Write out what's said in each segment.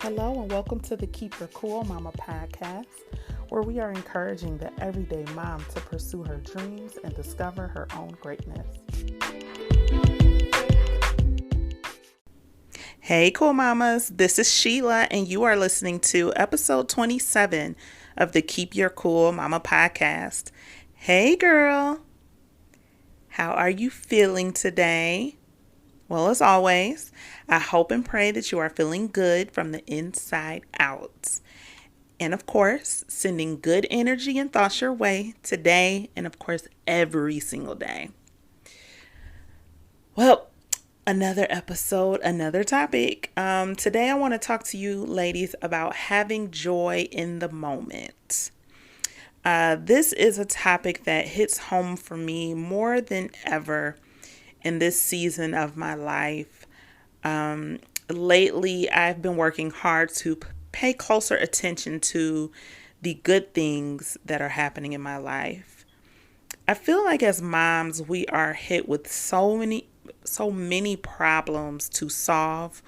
Hello and welcome to the Keep Your Cool Mama podcast, where we are encouraging the everyday mom to pursue her dreams and discover her own greatness. Hey, cool mamas, this is Sheilah, and you are listening to episode 27 of the Keep Your Cool Mama podcast. Hey, girl, how are you feeling today? Well, as always, I hope and pray that you are feeling good from the inside out. And of course, sending good energy and thoughts your way today and of course every single day. Well, another episode, another topic. Today I want to talk to you ladies about having joy in the moment. This is a topic that hits home for me more than ever in this season of my life. Lately, I've been working hard to pay closer attention to the good things that are happening in my life. I feel like as moms, we are hit with so many problems to solve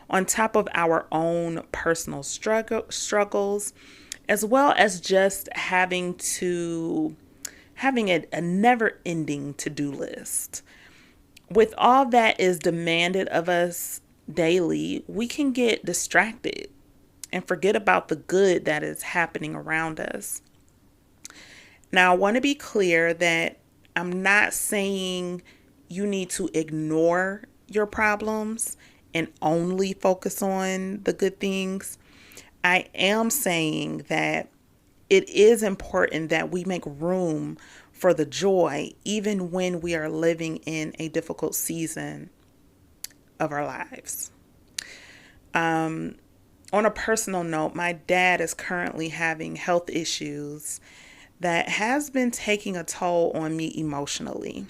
on top of our own personal struggles, as well as just having a never-ending to-do list. With all that is demanded of us daily, we can get distracted and forget about the good that is happening around us. Now, I want to be clear that I'm not saying you need to ignore your problems and only focus on the good things. I am saying that it is important that we make room for the joy, even when we are living in a difficult season of our lives. On a personal note, my dad is currently having health issues that has been taking a toll on me emotionally.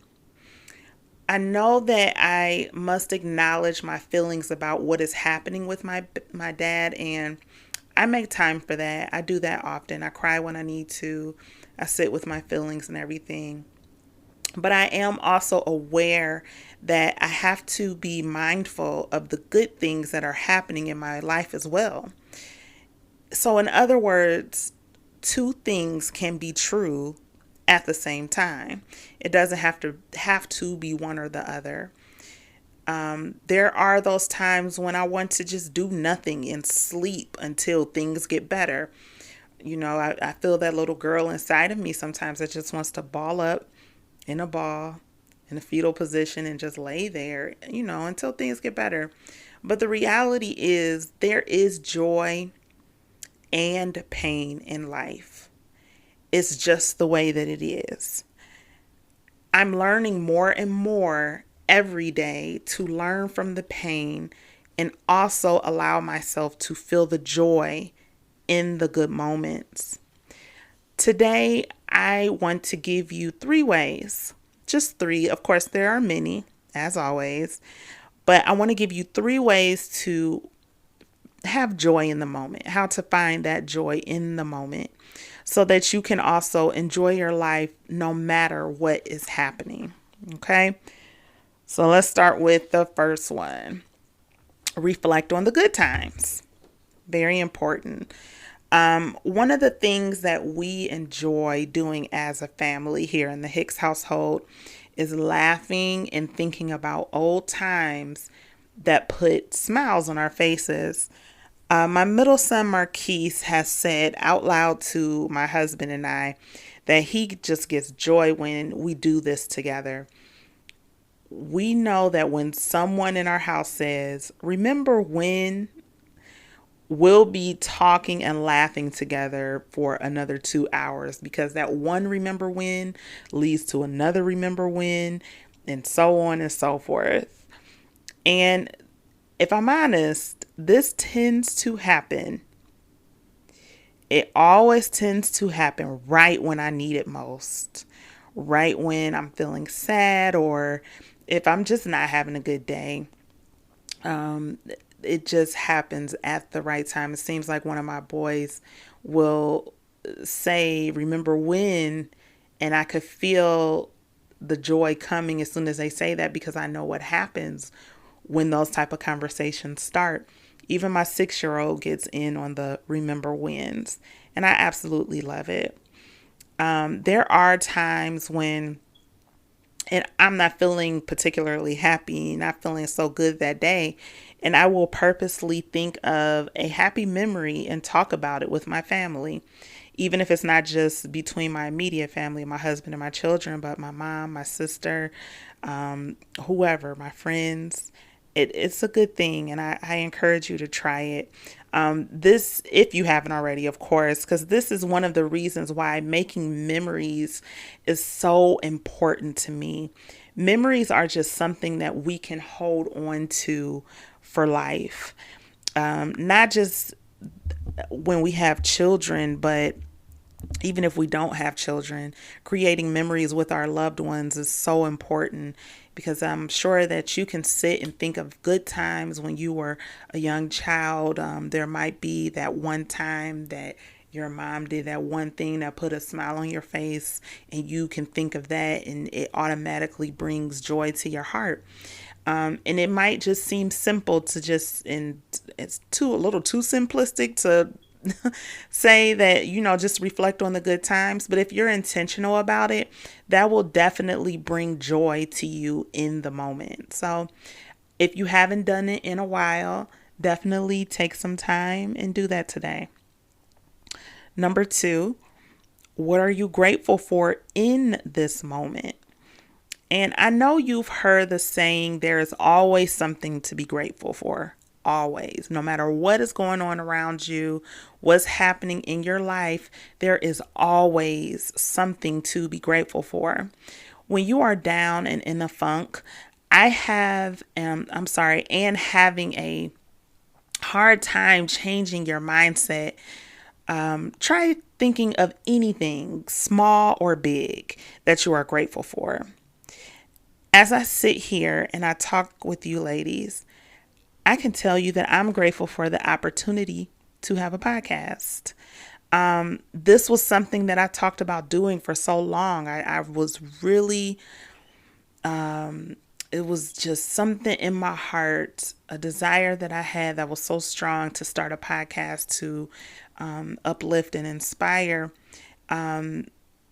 I know that I must acknowledge my feelings about what is happening with my dad, and I make time for that. I do that often. I cry when I need to. I sit with my feelings and everything. But I am also aware that I have to be mindful of the good things that are happening in my life as well. So in other words, two things can be true at the same time. It doesn't have to be one or the other. There are those times when I want to just do nothing and sleep until things get better. You know, I feel that little girl inside of me sometimes that just wants to ball up in a ball in a fetal position and just lay there, until things get better. But the reality is there is joy and pain in life. It's just the way that it is. I'm learning more and more every day to learn from the pain and also allow myself to feel the joy in the good moments. Today, I want to give you 3 ways, just 3. Of course, there are many, as always, but I want to give you 3 ways to have joy in the moment, how to find that joy in the moment so that you can also enjoy your life no matter what is happening. Okay? So let's start with the first one. Reflect on the good times. Very important. One of the things that we enjoy doing as a family here in the Hicks household is laughing and thinking about old times that put smiles on our faces. My middle son, Marquise, has said out loud to my husband and I that he just gets joy when we do this together. We know that when someone in our house says, "Remember when," we'll be talking and laughing together for another 2 hours because that one remember when leads to another remember when, and so on and so forth. And if I'm honest, this tends to happen. It always tends to happen right when I need it most, right when I'm feeling sad or if I'm just not having a good day. It just happens at the right time. It seems like one of my boys will say, "Remember when," and I could feel the joy coming as soon as they say that because I know what happens when those type of conversations start. Even my 6-year old gets in on the remember wins, and I absolutely love it. There are times when and I'm not feeling particularly happy, not feeling so good that day. And I will purposely think of a happy memory and talk about it with my family, even if it's not just between my immediate family, my husband and my children, but my mom, my sister, whoever, my friends. It's a good thing, and I encourage you to try it. This, if you haven't already, of course, because this is one of the reasons why making memories is so important to me. Memories are just something that we can hold on to for life, not just when we have children, but even if we don't have children, creating memories with our loved ones is so important because I'm sure that you can sit and think of good times when you were a young child. There might be that one time that your mom did that one thing that put a smile on your face, and you can think of that, and it automatically brings joy to your heart. And it might just seem simple to just, and it's a little too simplistic to say that, just reflect on the good times. But if you're intentional about it, that will definitely bring joy to you in the moment. So if you haven't done it in a while, definitely take some time and do that today. Number 2, what are you grateful for in this moment? And I know you've heard the saying, there is always something to be grateful for. Always. No matter what is going on around you, what's happening in your life, there is always something to be grateful for. When you are down and in a funk, and having a hard time changing your mindset, try thinking of anything, small or big, that you are grateful for. As I sit here and I talk with you ladies, I can tell you that I'm grateful for the opportunity to have a podcast. This was something that I talked about doing for so long. I was really, it was just something in my heart, a desire that I had that was so strong to start a podcast to uplift and inspire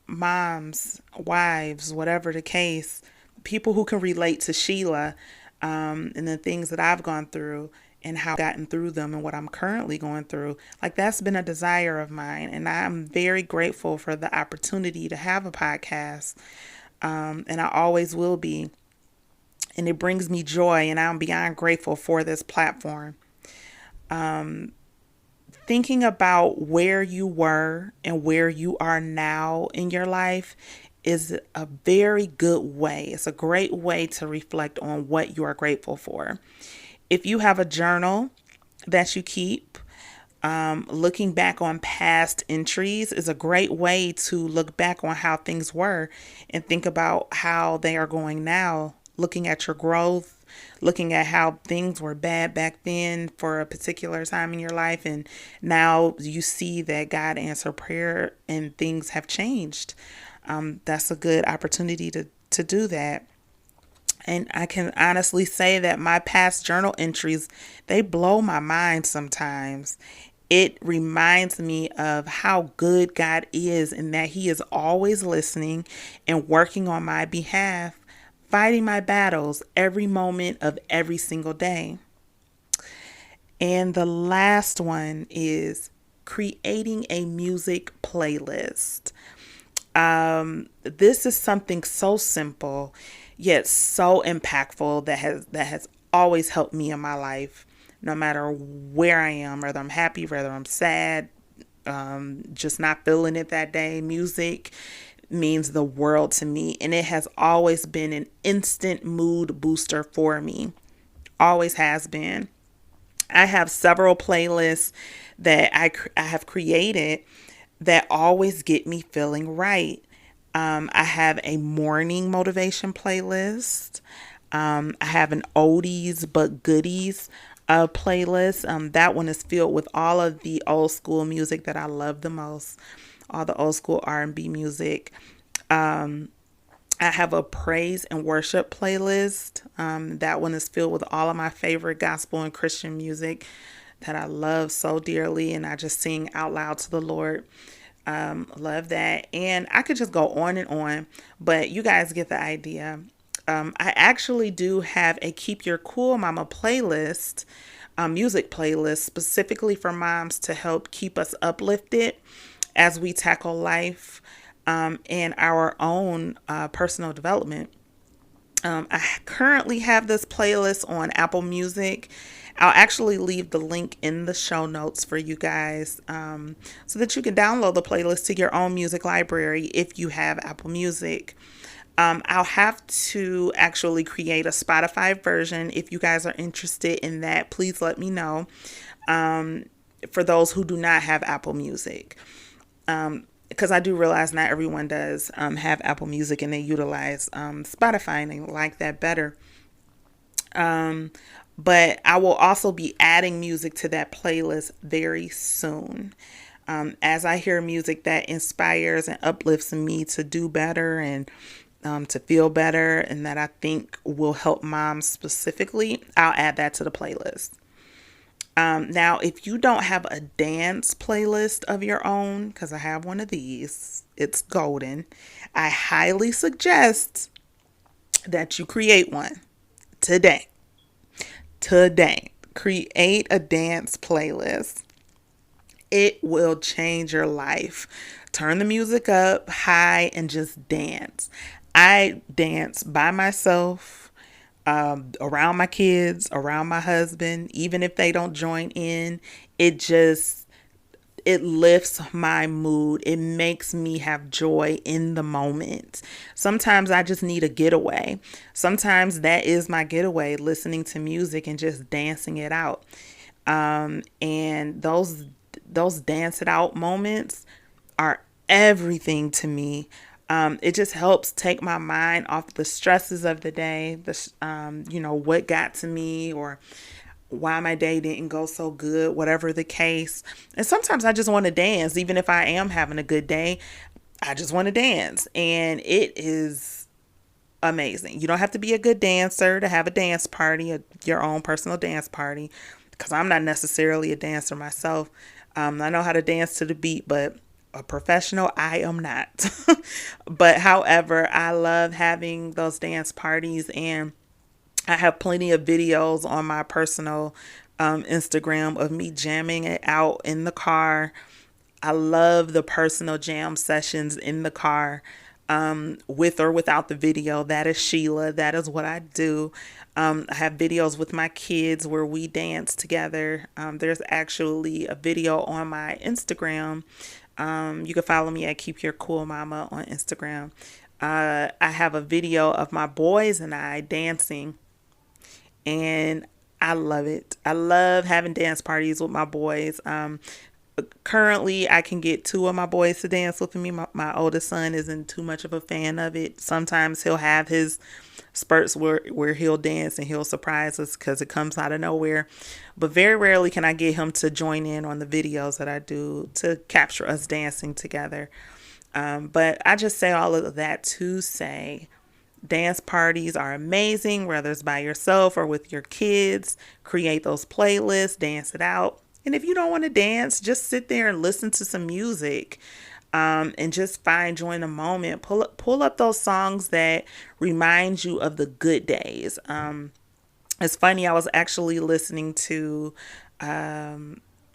moms, wives, whatever the case, people who can relate to Sheilah, and the things that I've gone through and how I've gotten through them and what I'm currently going through. Like, that's been a desire of mine. And I'm very grateful for the opportunity to have a podcast. And I always will be. And it brings me joy, and I'm beyond grateful for this platform. Thinking about where you were and where you are now in your life is a very good way. It's a great way to reflect on what you are grateful for. If you have a journal that you keep, looking back on past entries is a great way to look back on how things were and think about how they are going now, looking at your growth, looking at how things were bad back then for a particular time in your life, and now you see that God answered prayer and things have changed. That's a good opportunity to do that. And I can honestly say that my past journal entries, they blow my mind sometimes. It reminds me of how good God is and that He is always listening and working on my behalf, fighting my battles every moment of every single day. And the last one is creating a music playlist. This is something so simple yet so impactful that has always helped me in my life, no matter where I am, whether I'm happy, whether I'm sad, just not feeling it that day. Music means the world to me, and it has always been an instant mood booster for me. Always has been. I have several playlists that I have created that always get me feeling right. I have a morning motivation playlist. I have an oldies but goodies playlist. That one is filled with all of the old school music that I love the most, all the old school R&B music. I have a praise and worship playlist. That one is filled with all of my favorite gospel and Christian music. that I love so dearly, and I just sing out loud to the Lord. Love that. And I could just go on and on, but you guys get the idea. I actually do have a Keep Your Cool Mama playlist, music playlist specifically for moms to help keep us uplifted as we tackle life and our own personal development. I currently have this playlist on Apple Music. I'll actually leave the link in the show notes for you guys so that you can download the playlist to your own music library if you have Apple Music. I'll have to actually create a Spotify version. If you guys are interested in that, please let me know. For those who do not have Apple Music. Because I do realize not everyone does have Apple Music, and they utilize Spotify, and they like that better. But I will also be adding music to that playlist very soon. As I hear music that inspires and uplifts me to do better and to feel better, and that I think will help moms specifically, I'll add that to the playlist. Now, if you don't have a dance playlist of your own, because I have one of these, it's golden. I highly suggest that you create one today. Today, create a dance playlist. It will change your life. Turn the music up high and just dance. I dance by myself, around my kids, around my husband, even if they don't join in. It lifts my mood. It makes me have joy in the moment. Sometimes I just need a getaway. Sometimes that is my getaway, listening to music and just dancing it out. And those dance it out moments are everything to me. It just helps take my mind off the stresses of the day, what got to me, or why my day didn't go so good, whatever the case. And sometimes I just want to dance. Even if I am having a good day, I just want to dance. And it is amazing. You don't have to be a good dancer to have a dance party, your own personal dance party, because I'm not necessarily a dancer myself. I know how to dance to the beat, but a professional, I am not. But however, I love having those dance parties, and I have plenty of videos on my personal Instagram of me jamming it out in the car. I love the personal jam sessions in the car, with or without the video. That is Sheilah. That is what I do. I have videos with my kids where we dance together. There's actually a video on my Instagram. You can follow me at Keep Your Cool Mama on Instagram. I have a video of my boys and I dancing, and I love it. I love having dance parties with my boys. Currently, I can get two of my boys to dance with me. My oldest son isn't too much of a fan of it. Sometimes he'll have his spurts where he'll dance and he'll surprise us because it comes out of nowhere. But very rarely can I get him to join in on the videos that I do to capture us dancing together. But I just say all of that to say dance parties are amazing, whether it's by yourself or with your kids. Create those playlists, dance it out. And if you don't want to dance, just sit there and listen to some music, and just find joy in the moment. Pull up those songs that remind you of the good days. It's funny, I was actually listening to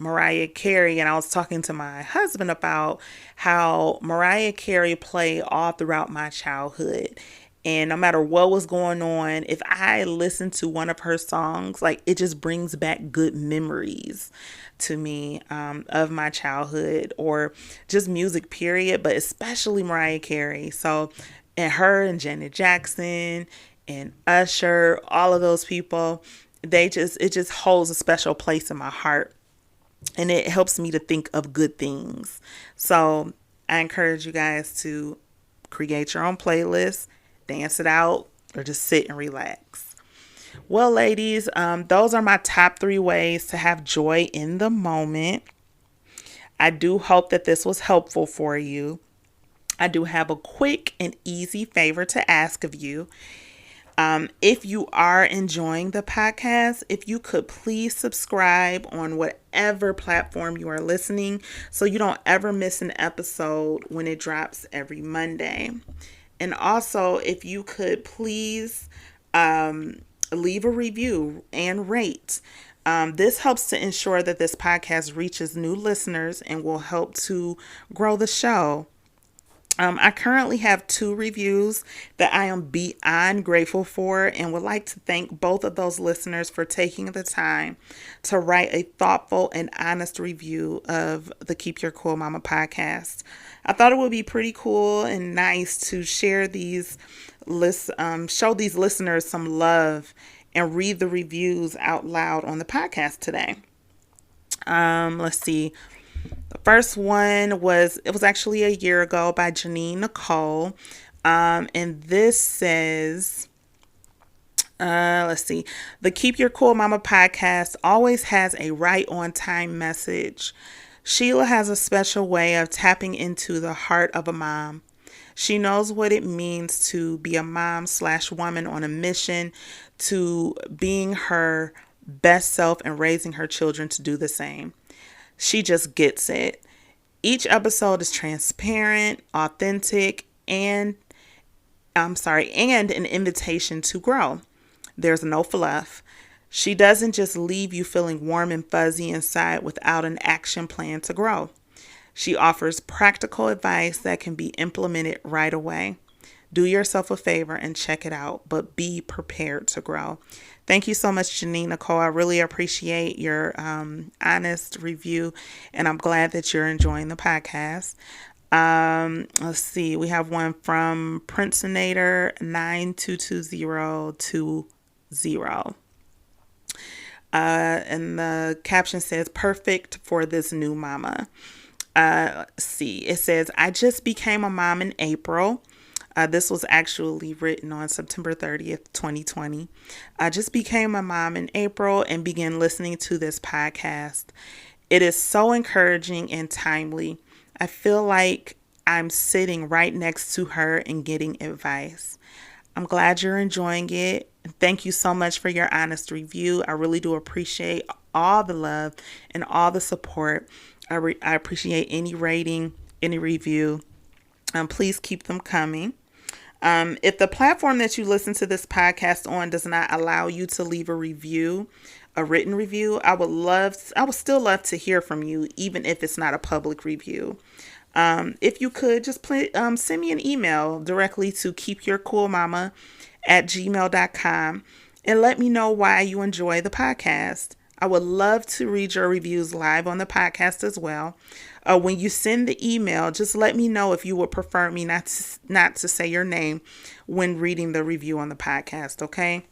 Mariah Carey, and I was talking to my husband about how Mariah Carey played all throughout my childhood. And no matter what was going on, if I listen to one of her songs, like, it just brings back good memories to me, of my childhood, or just music period, but especially Mariah Carey. So, and her and Janet Jackson and Usher, all of those people, it just holds a special place in my heart, and it helps me to think of good things. So I encourage you guys to create your own playlist, dance it out, or just sit and relax. Well, ladies, those are my top 3 ways to have joy in the moment. I do hope that this was helpful for you. I do have a quick and easy favor to ask of you. If you are enjoying the podcast, if you could please subscribe on whatever platform you are listening so you don't ever miss an episode when it drops every Monday. And also, if you could please leave a review and rate. This helps to ensure that this podcast reaches new listeners and will help to grow the show. I currently have 2 reviews that I am beyond grateful for and would like to thank both of those listeners for taking the time to write a thoughtful and honest review of the Keep Your Cool Mama podcast. I thought it would be pretty cool and nice to share these show these listeners some love and read the reviews out loud on the podcast today. Let's see. The first one was actually a year ago by Janine Nicole. And this says, let's see, the Keep Your Cool Mama podcast always has a right on time message. Sheilah has a special way of tapping into the heart of a mom. She knows what it means to be a mom/woman on a mission to being her best self and raising her children to do the same. She just gets it. Each episode is transparent, authentic, and an invitation to grow. There's no fluff. She doesn't just leave you feeling warm and fuzzy inside without an action plan to grow. She offers practical advice that can be implemented right away. Do yourself a favor and check it out, but be prepared to grow. Thank you so much, Janine Nicole. I really appreciate your honest review, and I'm glad that you're enjoying the podcast. Let's see. We have one from Princeinator 922020. And the caption says, perfect for this new mama. Let's see. It says, I just became a mom in April. This was actually written on September 30th, 2020. I just became a mom in April and began listening to this podcast. It is so encouraging and timely. I feel like I'm sitting right next to her and getting advice. I'm glad you're enjoying it. Thank you so much for your honest review. I really do appreciate all the love and all the support. I appreciate any rating, any review. Please keep them coming. If the platform that you listen to this podcast on does not allow you to leave a review, a written review, I would still love to hear from you, even if it's not a public review. If you could just send me an email directly to keepyourcoolmama@gmail.com and let me know why you enjoy the podcast. I would love to read your reviews live on the podcast as well. When you send the email, just let me know if you would prefer me not to say your name when reading the review on the podcast, okay?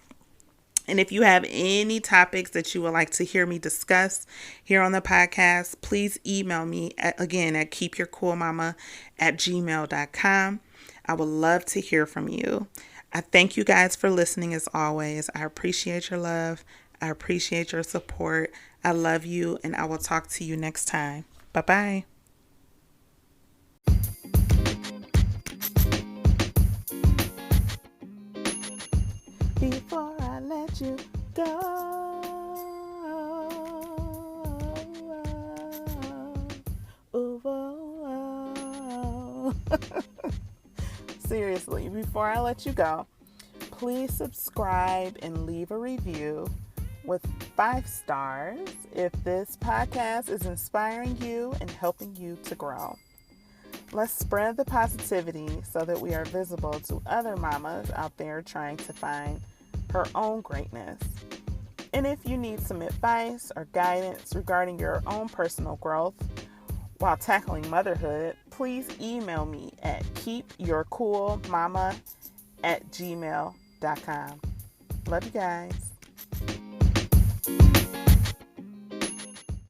And if you have any topics that you would like to hear me discuss here on the podcast, please email me at keepyourcoolmama@gmail.com. I would love to hear from you. I thank you guys for listening as always. I appreciate your love. I appreciate your support. I love you, and I will talk to you next time. Bye-bye. Before I let you go, seriously, before I let you go, please subscribe and leave a review with 5 stars if this podcast is inspiring you and helping you to grow. Let's spread the positivity so that we are visible to other mamas out there trying to find her own greatness. And if you need some advice or guidance regarding your own personal growth while tackling motherhood, please email me at keepyourcoolmama@gmail.com. Love you guys.